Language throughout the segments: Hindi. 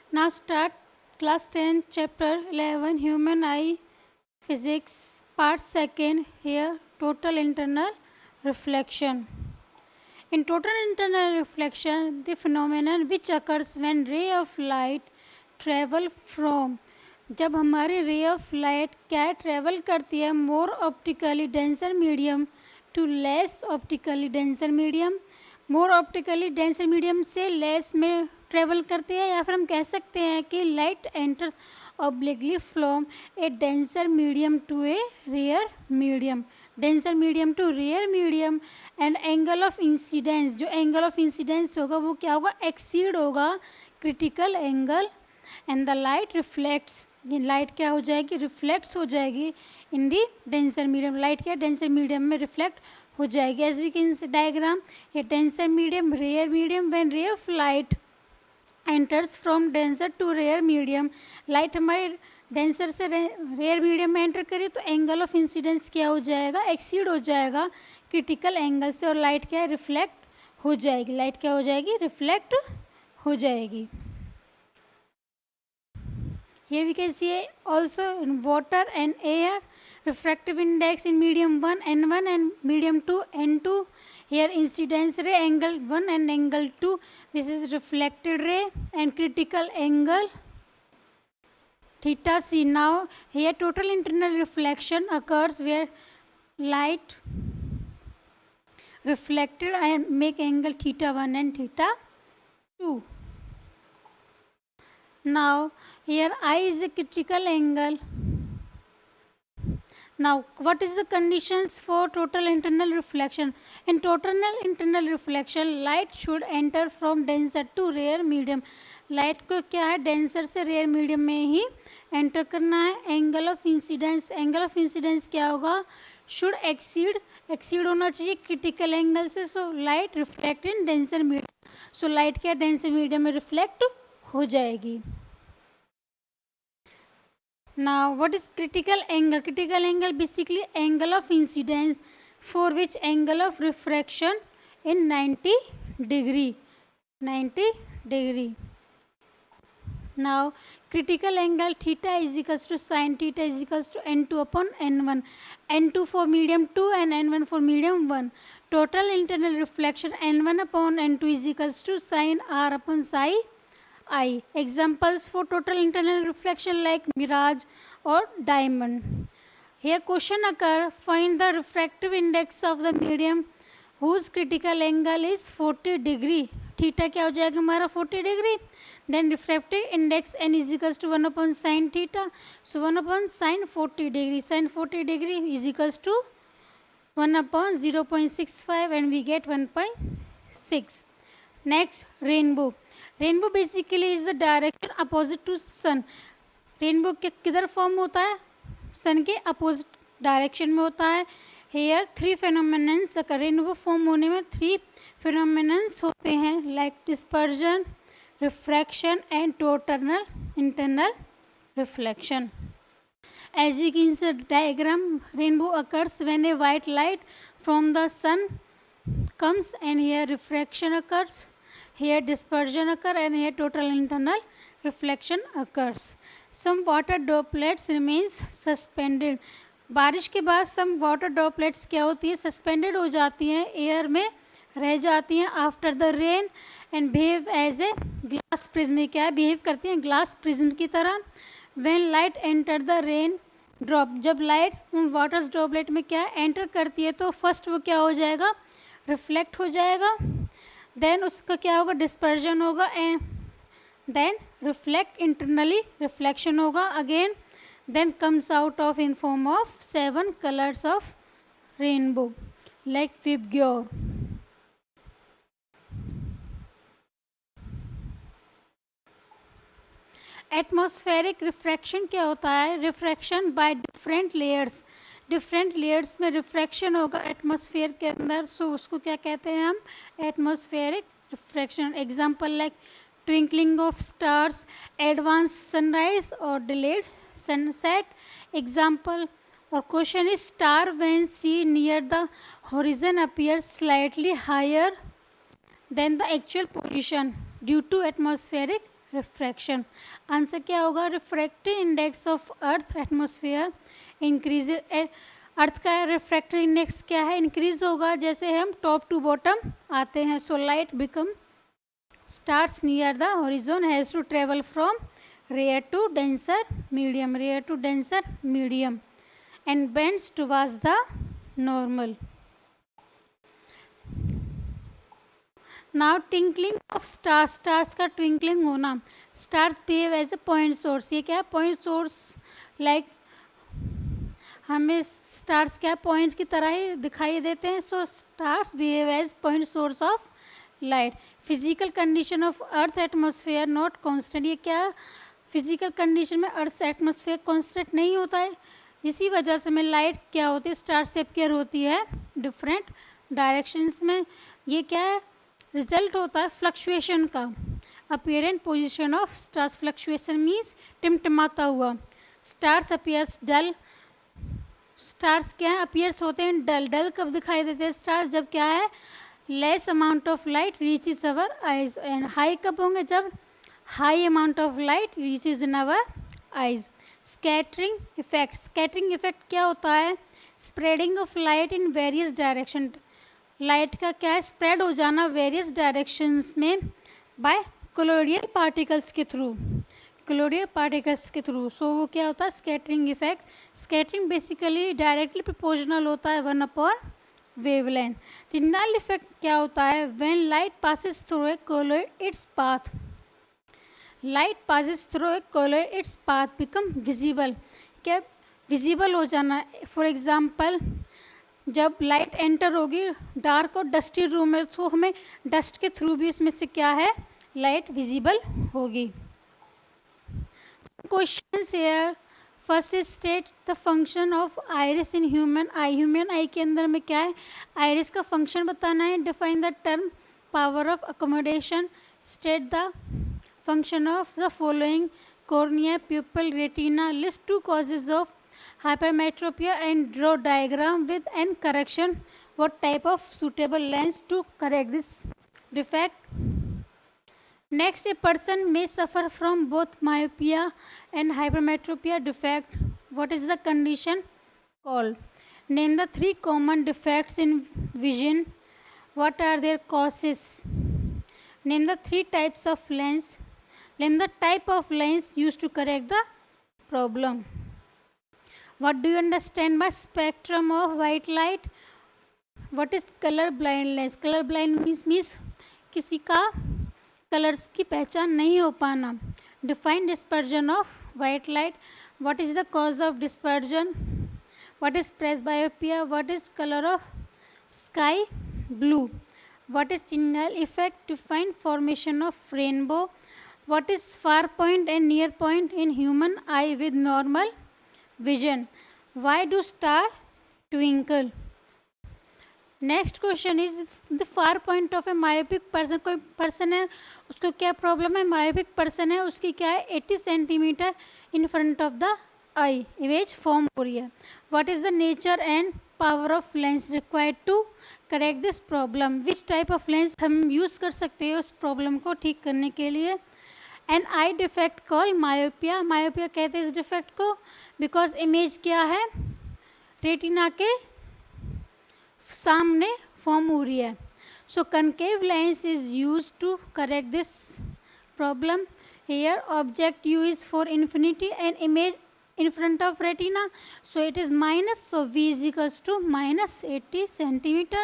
Now start class 10, chapter 11, human eye physics, part 2. Here, total internal reflection. In total internal reflection, the phenomenon which occurs when ray of light travel from, जब हमारी रे ऑफ लाइट क्या ट्रेवल करती है more optically denser medium to less optically denser medium, more optically denser medium से लेस में ट्रेवल करती है, या फिर हम कह सकते हैं कि light enters obliquely from a denser medium to a rare medium, denser medium to rare medium, and angle of incidence, जो एंगल ऑफ इंसिडेंस होगा वो क्या होगा, एक्सीड होगा critical angle, and the light reflects, ये लाइट क्या हो जाएगी, रिफ्लेक्ट्स हो जाएगी in the denser medium, light क्या डेंसर मीडियम में रिफ्लेक्ट हो जाएगी. एज वी कैन डायग्राम, ये denser medium rare medium, when ray of light enters from denser to rare medium, light हमारे डेंसर से रेयर मीडियम में एंटर करी तो एंगल ऑफ इंसिडेंस क्या हो जाएगा, एक्सीड हो जाएगा क्रिटिकल एंगल से, और लाइट क्या है, रिफ्लेक्ट हो जाएगी, लाइट क्या हो जाएगी, रिफ्लेक्ट हो जाएगी. Here we can see also in water and air, refractive index in medium 1 N1 and medium 2 N2. Here incidence ray angle 1 and angle 2. This is reflected ray and critical angle theta c. Now here total internal reflection occurs where light reflected and make angle theta 1 and theta 2. Now here I is the critical angle. Now what is the conditions for total internal reflection? In total internal reflection, light should enter from denser to rare medium. Light को क्या है, डेंसर से रेयर मीडियम में ही एंटर करना है. Angle of incidence, angle of incidence क्या होगा, शुड एक्सीड होना चाहिए क्रिटिकल एंगल से. So light reflect in denser medium, so light क्या डेंसर मीडियम में रिफ्लेक्ट हो जाएगी. Now what is critical angle? Critical angle basically angle of incidence for which angle of refraction in 90 degree. 90 degree. Now critical angle theta is equals to sin theta is equals to n2 upon n1. n2 for medium 2 and n1 for medium 1. Total internal reflection n1 upon n2 is equals to sin r upon psi I. Examples for total internal reflection like mirage or diamond. Here question occur, find the refractive index of the medium whose critical angle is 40 degree. Theta क्या हो जाएगा हमारा 40 degree. Then refractive index n is equals to 1 upon sine theta. So 1 upon sine 40 degree, sine 40 degree is equals to 1 upon 0.65 and we get 1.6. Next rainbow. Rainbow basically is the direction opposite to sun. Rainbow किधर फॉर्म होता है, सन के अपोजिट डायरेक्शन में होता है. Here 3 phenomenons occur, rainbow form होने में 3 फेनोमेनन्स होते हैं like dispersion, refraction and total internal reflection. As we can see diagram, rainbow occurs when a white light from the sun comes, and here refraction occurs, here dispersion occur, and here total internal reflection occurs. Some water droplets remains suspended. बारिश के बाद some water droplets क्या होती है, suspended हो जाती हैं, एयर में रह जाती हैं after the rain and behave as a glass prism. क्या बिहेव करती हैं ग्लास प्रिज्म की तरह. When light enter the rain drop, जब लाइट उन वाटर ड्रॉपलेट में क्या एंटर करती है तो फर्स्ट वो क्या हो जाएगा, रिफ्लेक्ट हो जाएगा. देन उसका क्या होगा, डिस्पर्जन होगा, and then reflect internally reflection होगा again. Then comes out of in form of 7 colours of rainbow like VIBGYOR. Atmospheric refraction क्या होता है, refraction by different layers. Different layers में रिफ्रैक्शन होगा एटमॉस्फेयर के अंदर, सो उसको क्या कहते हैं हम, atmospheric refraction. Example like twinkling of stars, advance sunrise और डिलेड सनसेट. एग्जांपल और question is star when see near the horizon appear slightly higher than the actual position due to atmospheric refraction. Answer क्या होगा? Refractive index of earth atmosphere increase. Earth का रिफ्रैक्टिव इंडेक्स क्या है? इंक्रीज होगा जैसे हम टॉप टू बॉटम आते हैं। So light become stars near the horizon has to travel from rare to denser medium and bends towards the normal. Now twinkling of stars, stars का ट्विंकलिंग होना। Stars behave as a point source. ये क्या है? Point source. लाइक हमें स्टार्स क्या पॉइंट की तरह ही दिखाई देते हैं। So stars behave as point source of light. Physical condition of earth atmosphere not constant. ये क्या? फिजिकल कंडीशन में अर्थ एटमॉस्फेयर कांस्टेंट नहीं होता है, इसी वजह से में लाइट क्या होती है? स्टार से अपियर होती है डिफरेंट डायरेक्शंस में। ये क्या है? रिजल्ट होता है फ्लक्चुएशन का। Apparent position of stars, fluctuation means टिमटिमाता हुआ। स्टार्स अपीयर्स डल। स्टार्स क्या है? अपीयर्स होते हैं डल। डल कब दिखाई देते हैं स्टार्स? जब क्या है? Less amount of light reaches our eyes. And high कब होंगे? जब high amount of light reaches in our eyes. Scattering effect. Scattering effect क्या होता है? Spreading of light in various direction. Light का क्या है? स्प्रेड हो जाना वेरियस डायरेक्शंस में बाय कोलोइडल पार्टिकल्स के थ्रू। कोलोइडल पार्टिकल्स के थ्रू। सो वो क्या होता है? Scattering effect. Scattering basically directly proportional होता है 1/वेवलेंथ। टिंडाल इफेक्ट क्या होता है? When light passes through a colloid its path. Light passes through a colloid its path become visible. क्या? विजिबल हो जाना। फॉर एग्जांपल जब लाइट एंटर होगी डार्क और डस्टी रूम में, तो हमें डस्ट के थ्रू भी इसमें से क्या है? लाइट विजिबल होगी। Questions here. First is state the function of iris in human I. Human आई के अंदर में क्या है? आइरिस का फंक्शन बताना है। Define the term power of accommodation. State the function of the following: cornea, pupil, retina. List 2 causes of hypermetropia and draw diagram with n correction. What type of suitable lens to correct this defect? Next, a person may suffer from both myopia and hypermetropia defect. What is the condition called? Name the 3 common defects in vision. What are their causes? Name the 3 types of lens. Name the type of lens used to correct the problem. What do you understand by spectrum of white light? What is color blindness? Color blind means किसी का कलर्स की पहचान नहीं हो पाना। Define dispersion of white light. What is the cause of dispersion? What is presbyopia? What is color of sky blue? What is Tyndall effect? Define formation of rainbow. What is far point and near point in human eye with normal vision? Why do stars twinkle? Next question is the far point of A myopic person. कोई पर्सन है, उसको क्या प्रॉब्लम है? मायोपिक पर्सन है, उसकी क्या है? 80 centimetre in front of the eye image form हो रही है। What is the nature and power of lens required to correct this problem? Which type of lens हम यूज़ कर सकते हैं उस प्रॉब्लम को ठीक करने के लिए? एन आई डिफेक्ट कॉल मायोपिया। मायोपिया कहते हैं इस डिफेक्ट को बिकॉज इमेज क्या है? रेटिना के सामने फॉर्म हो रही है। So concave lens is use to correct this problem. Here object u is for infinity and image in front of retina, so it is minus, so v is equals to minus 80 centimeter.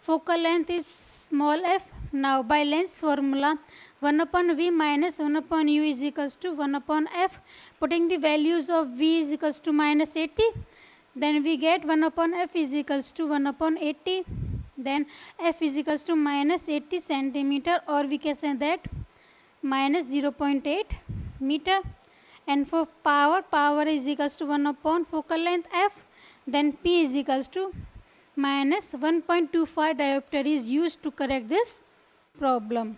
Focal length is small f. Now by lens formula 1 upon v minus 1 upon u is equals to 1 upon f. Putting the values of v is equals to minus 80, then we get 1 upon f is equals to 1 upon 80, then f is equals to minus 80 centimeter, or we can say that minus 0.8 meter. And for power is equals to 1 upon focal length f, then p is equals to minus 1.25 diopter is used to correct this problem.